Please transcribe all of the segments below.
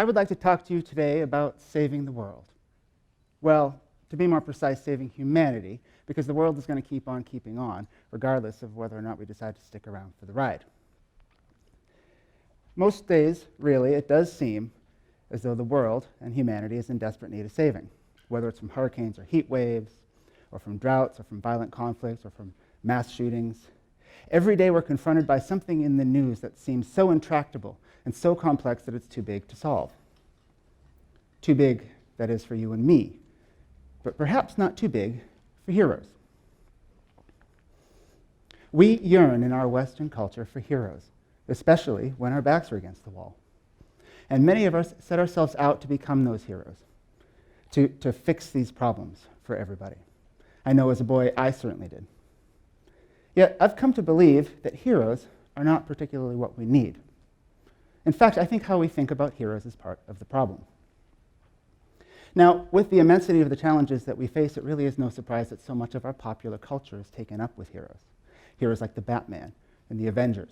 I would like to talk to you today about saving the world. Well, to be more precise, saving humanity, because the world is going to keep on keeping on, regardless of whether or not we decide to stick around for the ride. Most days, really, it does seem as though the world and humanity is in desperate need of saving, whether it's from hurricanes or heat waves, or from droughts, or from violent conflicts, or from mass shootings. Every day we're confronted by something in the news that seems so intractable and so complex that it's too big to solve. Too big, that is, for you and me, but perhaps not too big for heroes. We yearn in our Western culture for heroes, especially when our backs are against the wall. And many of us set ourselves out to become those heroes, to fix these problems for everybody. I know as a boy, I certainly did. Yet I've come to believe that heroes are not particularly what we need. In fact, I think how we think about heroes is part of the problem. Now, with the immensity of the challenges that we face, it really is no surprise that so much of our popular culture is taken up with heroes. Heroes like the Batman and the Avengers.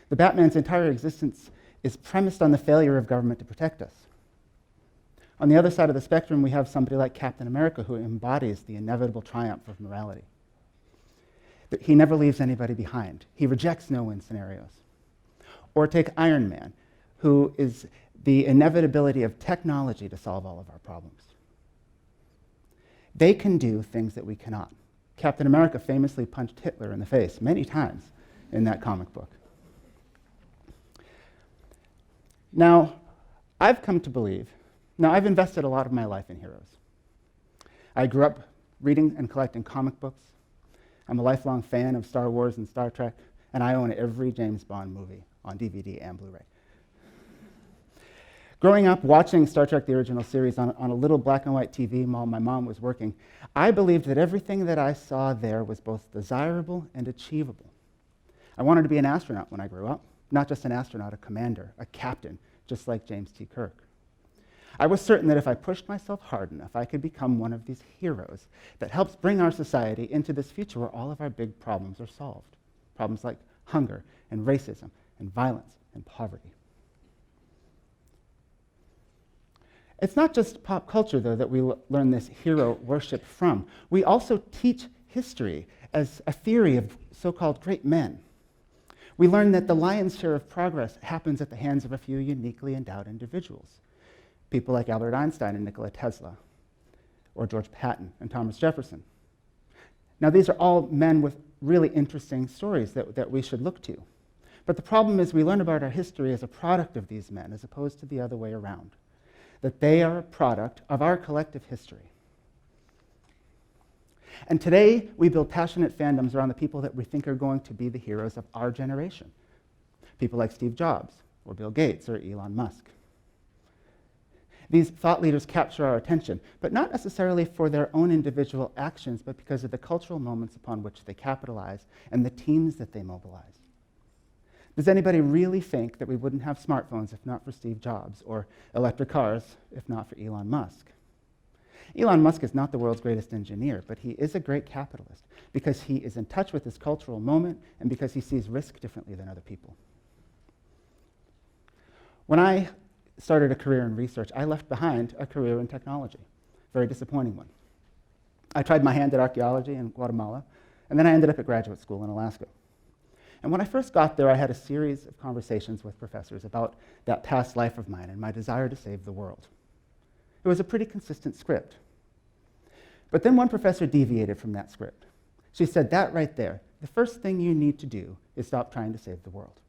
The Batman's entire existence is premised on the failure of government to protect us. On the other side of the spectrum, we have somebody like Captain America who embodies the inevitable triumph of morality. That he never leaves anybody behind. He rejects no-win scenarios. Or take Iron Man, who is the inevitability of technology to solve all of our problems. They can do things that we cannot. Captain America famously punched Hitler in the face many times in that comic book. Now, I've invested a lot of my life in heroes. I grew up reading and collecting comic books. I'm a lifelong fan of Star Wars and Star Trek, and I own every James Bond movie on DVD and Blu-ray. Growing up, watching Star Trek, the original series, on a little black and white TV while my mom was working, I believed that everything that I saw there was both desirable and achievable. I wanted to be an astronaut when I grew up, not just an astronaut, a commander, a captain, just like James T. Kirk. I was certain that if I pushed myself hard enough, I could become one of these heroes that helps bring our society into this future where all of our big problems are solved. Problems like hunger and racism and violence and poverty. It's not just pop culture, though, that we learn this hero worship from. We also teach history as a theory of so-called great men. We learn that the lion's share of progress happens at the hands of a few uniquely endowed individuals. People like Albert Einstein and Nikola Tesla, or George Patton and Thomas Jefferson. Now, these are all men with really interesting stories that we should look to. But the problem is we learn about our history as a product of these men, as opposed to the other way around. That they are a product of our collective history. And today, we build passionate fandoms around the people that we think are going to be the heroes of our generation. People like Steve Jobs, or Bill Gates, or Elon Musk. These thought leaders capture our attention, but not necessarily for their own individual actions, but because of the cultural moments upon which they capitalize and the teams that they mobilize. Does anybody really think that we wouldn't have smartphones if not for Steve Jobs, or electric cars if not for Elon Musk? Elon Musk is not the world's greatest engineer, but he is a great capitalist because he is in touch with this cultural moment and because he sees risk differently than other people. When I started a career in research, I left behind a career in technology, a very disappointing one. I tried my hand at archaeology in Guatemala, and then I ended up at graduate school in Alaska. And when I first got there, I had a series of conversations with professors about that past life of mine and my desire to save the world. It was a pretty consistent script. But then one professor deviated from that script. She said, that right there, the first thing you need to do is stop trying to save the world.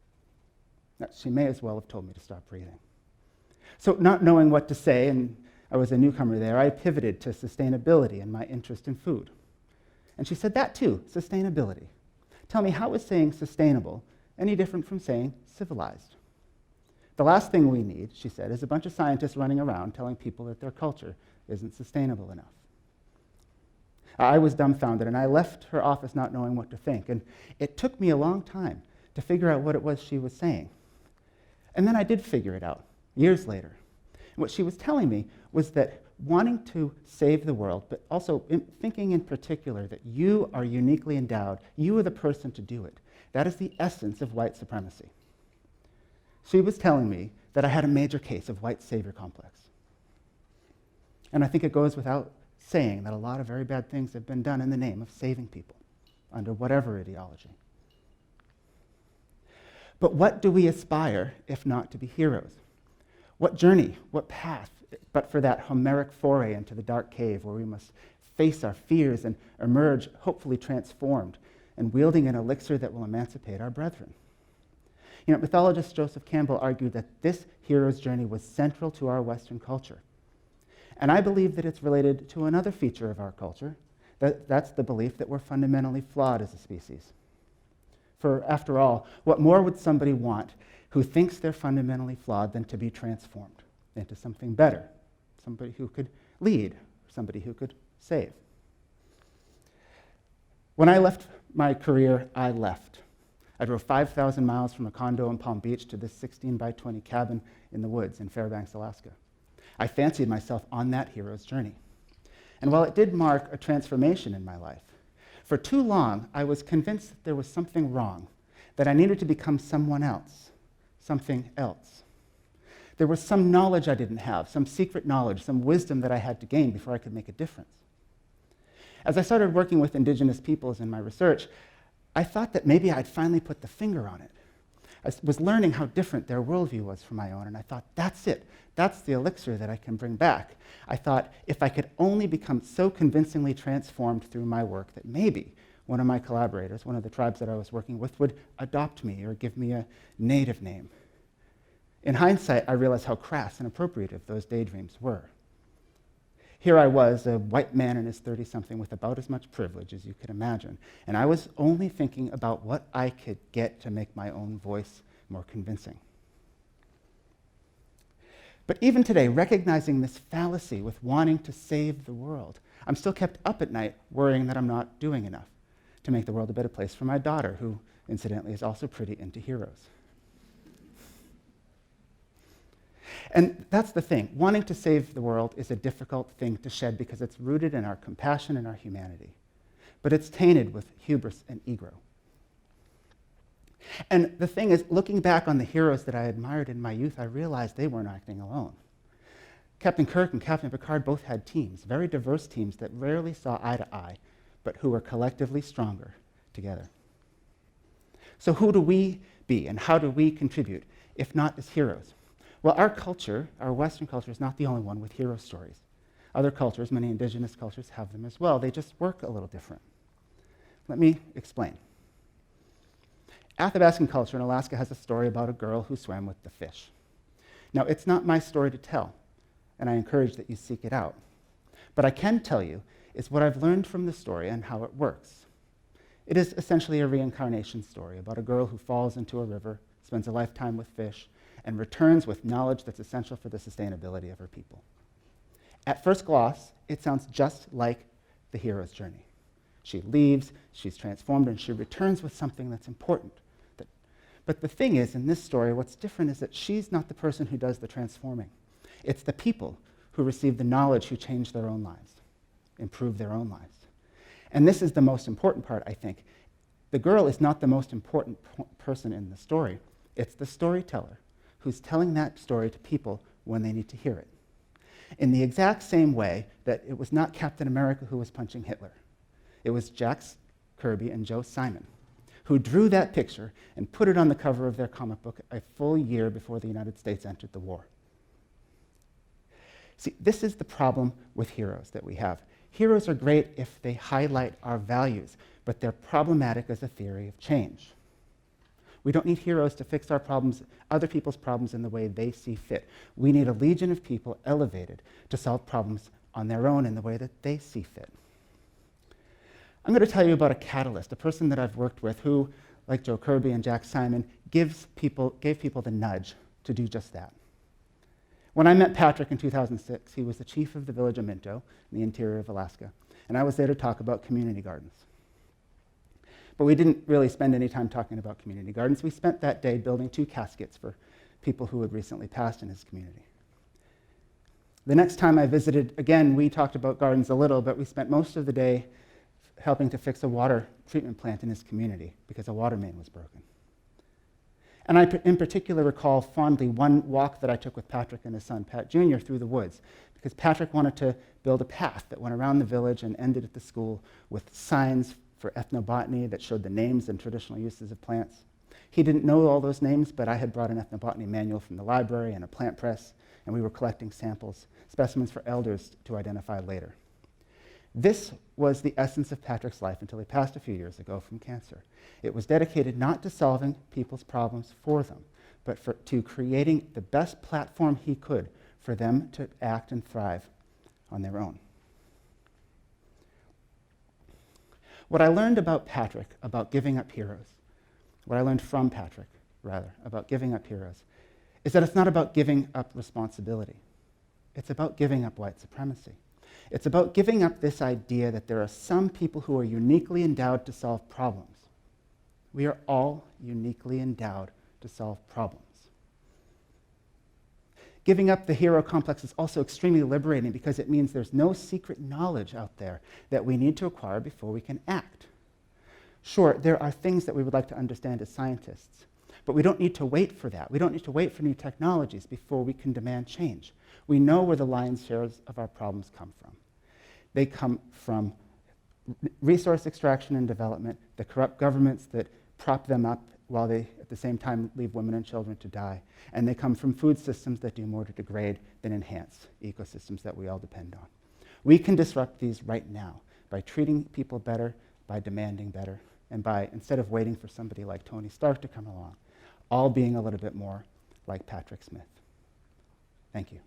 Now, she may as well have told me to stop breathing. So not knowing what to say, and I was a newcomer there, I pivoted to sustainability and my interest in food. And she said, that too, sustainability. Tell me, how is saying sustainable any different from saying civilized? The last thing we need, she said, is a bunch of scientists running around telling people that their culture isn't sustainable enough. I was dumbfounded, and I left her office not knowing what to think. And it took me a long time to figure out what it was she was saying. And then I did figure it out, years later. And what she was telling me was that wanting to save the world, but also thinking in particular that you are uniquely endowed, you are the person to do it. That is the essence of white supremacy. She was telling me that I had a major case of white savior complex. And I think it goes without saying that a lot of very bad things have been done in the name of saving people, under whatever ideology. But what do we aspire if not to be heroes? What journey, what path, but for that Homeric foray into the dark cave where we must face our fears and emerge hopefully transformed and wielding an elixir that will emancipate our brethren? Mythologist Joseph Campbell argued that this hero's journey was central to our Western culture. And I believe that it's related to another feature of our culture, that's the belief that we're fundamentally flawed as a species. For after all, what more would somebody want who thinks they're fundamentally flawed than to be transformed into something better, somebody who could lead, somebody who could save? When I left my career, I left. I drove 5,000 miles from a condo in Palm Beach to this 16 by 20 cabin in the woods in Fairbanks, Alaska. I fancied myself on that hero's journey. And while it did mark a transformation in my life, for too long I was convinced that there was something wrong, that I needed to become someone else, something else. There was some knowledge I didn't have, some secret knowledge, some wisdom that I had to gain before I could make a difference. As I started working with Indigenous peoples in my research, I thought that maybe I'd finally put the finger on it. I was learning how different their worldview was from my own, and I thought, that's it. That's the elixir that I can bring back. I thought, if I could only become so convincingly transformed through my work that maybe one of my collaborators, one of the tribes that I was working with, would adopt me or give me a native name. In hindsight, I realized how crass and appropriative those daydreams were. Here I was, a white man in his 30-something with about as much privilege as you could imagine, and I was only thinking about what I could get to make my own voice more convincing. But even today, recognizing this fallacy with wanting to save the world, I'm still kept up at night worrying that I'm not doing enough to make the world a better place for my daughter, who, incidentally, is also pretty into heroes. And that's the thing. Wanting to save the world is a difficult thing to shed because it's rooted in our compassion and our humanity. But it's tainted with hubris and ego. And the thing is, looking back on the heroes that I admired in my youth, I realized they weren't acting alone. Captain Kirk and Captain Picard both had teams, very diverse teams that rarely saw eye to eye, but who were collectively stronger together. So who do we be and how do we contribute, if not as heroes? Well, our culture, our Western culture, is not the only one with hero stories. Other cultures, many Indigenous cultures, have them as well. They just work a little different. Let me explain. Athabascan culture in Alaska has a story about a girl who swam with the fish. Now, it's not my story to tell, and I encourage that you seek it out. But I can tell you is what I've learned from the story and how it works. It is essentially a reincarnation story about a girl who falls into a river, spends a lifetime with fish, and returns with knowledge that's essential for the sustainability of her people. At first gloss, it sounds just like the hero's journey. She leaves, she's transformed, and she returns with something that's important. But the thing is, in this story, what's different is that she's not the person who does the transforming. It's the people who receive the knowledge who change their own lives, improve their own lives. And this is the most important part, I think. The girl is not the most important person in the story. It's the storyteller who's telling that story to people when they need to hear it. In the exact same way that it was not Captain America who was punching Hitler. It was Jack Kirby and Joe Simon who drew that picture and put it on the cover of their comic book a full year before the United States entered the war. See, this is the problem with heroes that we have. Heroes are great if they highlight our values, but they're problematic as a theory of change. We don't need heroes to fix our problems, other people's problems in the way they see fit. We need a legion of people elevated to solve problems on their own in the way that they see fit. I'm going to tell you about a catalyst, a person that I've worked with who, like Joe Kirby and Jack Simon, gave people the nudge to do just that. When I met Patrick in 2006, he was the chief of the village of Minto in the interior of Alaska, and I was there to talk about community gardens. But we didn't really spend any time talking about community gardens. We spent that day building 2 caskets for people who had recently passed in his community. The next time I visited, again, we talked about gardens a little, but we spent most of the day helping to fix a water treatment plant in his community because a water main was broken. And I, in particular, recall fondly one walk that I took with Patrick and his son, Pat Jr., through the woods, because Patrick wanted to build a path that went around the village and ended at the school with signs for ethnobotany that showed the names and traditional uses of plants. He didn't know all those names, but I had brought an ethnobotany manual from the library and a plant press, and we were collecting samples, specimens for elders to identify later. This was the essence of Patrick's life until he passed a few years ago from cancer. It was dedicated not to solving people's problems for them, but to creating the best platform he could for them to act and thrive on their own. What I learned about Patrick, about giving up heroes, what I learned from Patrick, rather, about giving up heroes, is that it's not about giving up responsibility. It's about giving up white supremacy. It's about giving up this idea that there are some people who are uniquely endowed to solve problems. We are all uniquely endowed to solve problems. Giving up the hero complex is also extremely liberating because it means there's no secret knowledge out there that we need to acquire before we can act. Sure, there are things that we would like to understand as scientists, but we don't need to wait for that. We don't need to wait for new technologies before we can demand change. We know where the lion's share of our problems come from. They come from resource extraction and development, the corrupt governments that prop them up while they, at the same time, leave women and children to die. And they come from food systems that do more to degrade than enhance ecosystems that we all depend on. We can disrupt these right now by treating people better, by demanding better, and by, instead of waiting for somebody like Tony Stark to come along, all being a little bit more like Patrick Smith. Thank you.